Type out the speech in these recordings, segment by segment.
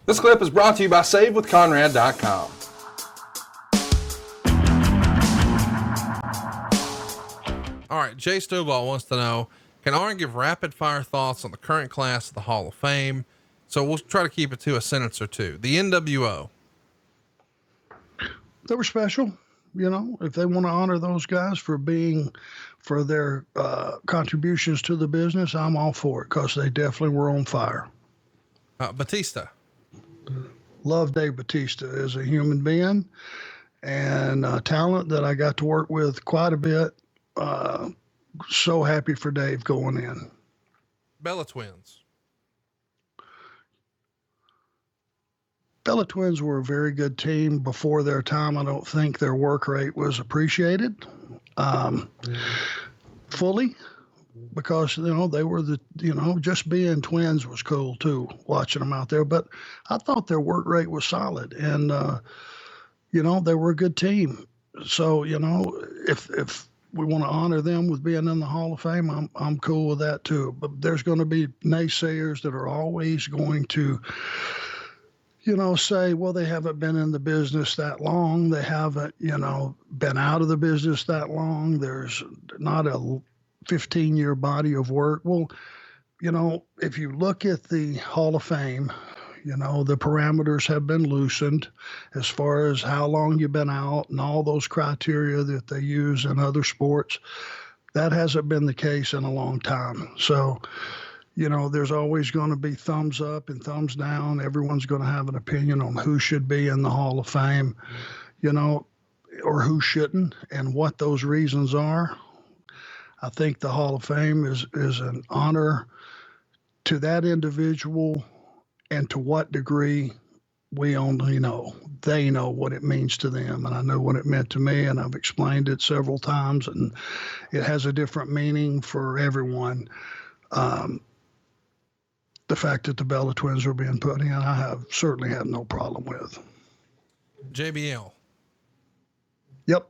This clip is brought to you by SaveWithConrad.com. All right, Jay Stovall wants to know, can Arn give rapid fire thoughts on the current class of the Hall of Fame? So we'll try to keep it to a sentence or two. The NWO. They were special. You know, if they want to honor those guys for their contributions to the business, I'm all for it, because they definitely were on fire. Batista. Love Dave Batista as a human being and talent that I got to work with quite a bit. So happy for Dave going in. Bella Twins. Bella Twins were a very good team before their time. I don't think their work rate was appreciated fully, because, you know, they were just being twins was cool too, watching them out there. But I thought their work rate was solid, and, they were a good team. So, if we want to honor them with being in the Hall of Fame, I'm cool with that too. But there's going to be naysayers that are always going to, say, well, they haven't been in the business that long. They haven't, been out of the business that long. There's not a 15-year body of work. Well, if you look at the Hall of Fame, the parameters have been loosened as far as how long you've been out and all those criteria that they use in other sports. That hasn't been the case in a long time. So, there's always going to be thumbs up and thumbs down. Everyone's going to have an opinion on who should be in the Hall of Fame, or who shouldn't, and what those reasons are. I think the Hall of Fame is an honor to that individual, and to what degree we only know. They know what it means to them, and I know what it meant to me, and I've explained it several times, and it has a different meaning for everyone. The fact that the Bella Twins were being put in, I certainly have no problem with. JBL. Yep.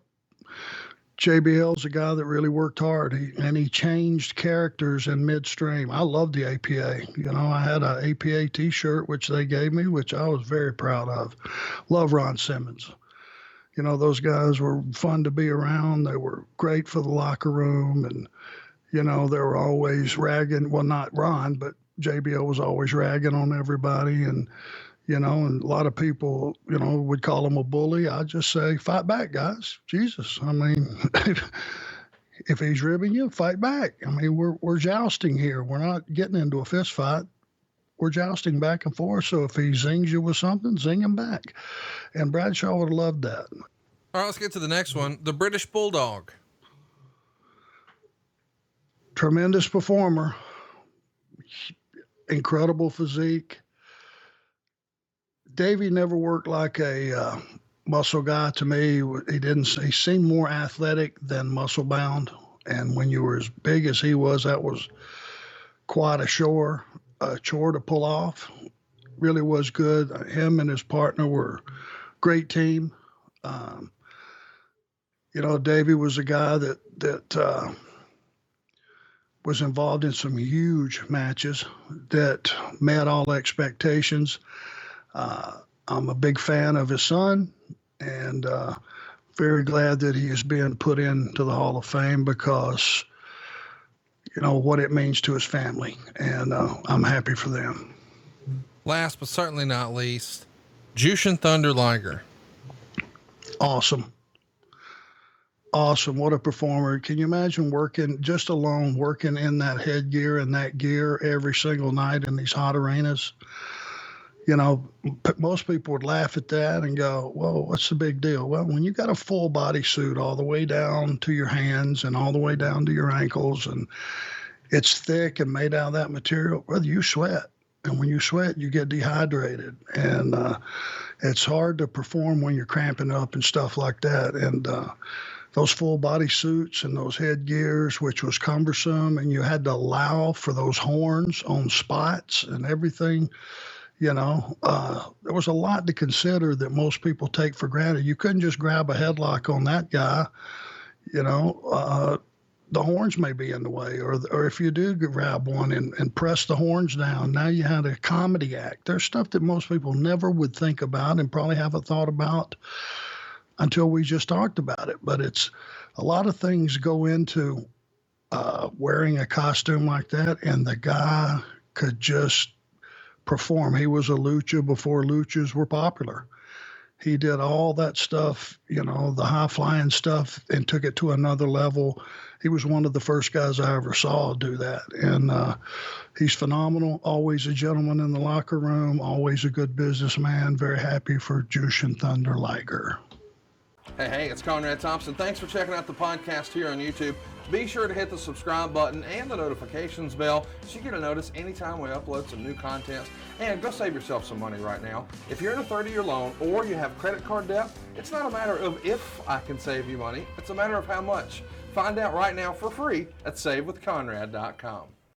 JBL's a guy that really worked hard, and he changed characters in midstream. I love the APA. I had an APA T-shirt, which they gave me, which I was very proud of. Love Ron Simmons. Those guys were fun to be around. They were great for the locker room, and, they were always ragging. Well, not Ron, but JBL was always ragging on everybody, and and a lot of people, would call him a bully. I just say, fight back, guys. Jesus. I mean, if he's ribbing you, fight back. I mean, we're jousting here. We're not getting into a fist fight. We're jousting back and forth. So if he zings you with something, zing him back. And Bradshaw would have loved that. All right, let's get to the next one. The British Bulldog. Tremendous performer. Incredible physique. Davey never worked like a muscle guy to me. He seemed more athletic than muscle bound. And when you were as big as he was, that was quite a chore to pull off. Really was good. Him and his partner were a great team. Davey was a guy that was involved in some huge matches that met all expectations. I'm a big fan of his son, and very glad that he is being put into the Hall of Fame, because, what it means to his family, and I'm happy for them. Last but certainly not least, Jushin Thunder Liger. Awesome. What a performer. Can you imagine working in that headgear and that gear every single night in these hot arenas? Most people would laugh at that and go, well, what's the big deal? Well, when you got a full body suit all the way down to your hands and all the way down to your ankles, and it's thick and made out of that material, brother, you sweat. And when you sweat, you get dehydrated. And it's hard to perform when you're cramping up and stuff like that. And those full body suits and those headgears, which was cumbersome, and you had to allow for those horns on spots and everything. There was a lot to consider that most people take for granted. You couldn't just grab a headlock on that guy. the horns may be in the way, or if you do grab one and press the horns down, now you had a comedy act. There's stuff that most people never would think about and probably haven't thought about until we just talked about it. But it's a lot of things go into wearing a costume like that, and the guy could just perform. He was a lucha before luchas were popular. He did all that stuff, you know, the high flying stuff, and took it to another level. He was one of the first guys I ever saw do that. And he's phenomenal, always a gentleman in the locker room, always a good businessman. Very happy for Jushin Thunder Liger. Hey, it's Conrad Thompson. Thanks for checking out the podcast here on YouTube. Be sure to hit the subscribe button and the notifications bell so you get a notice anytime we upload some new content. And go save yourself some money right now. If you're in a 30-year loan or you have credit card debt, it's not a matter of if I can save you money. It's a matter of how much. Find out right now for free at SaveWithConrad.com.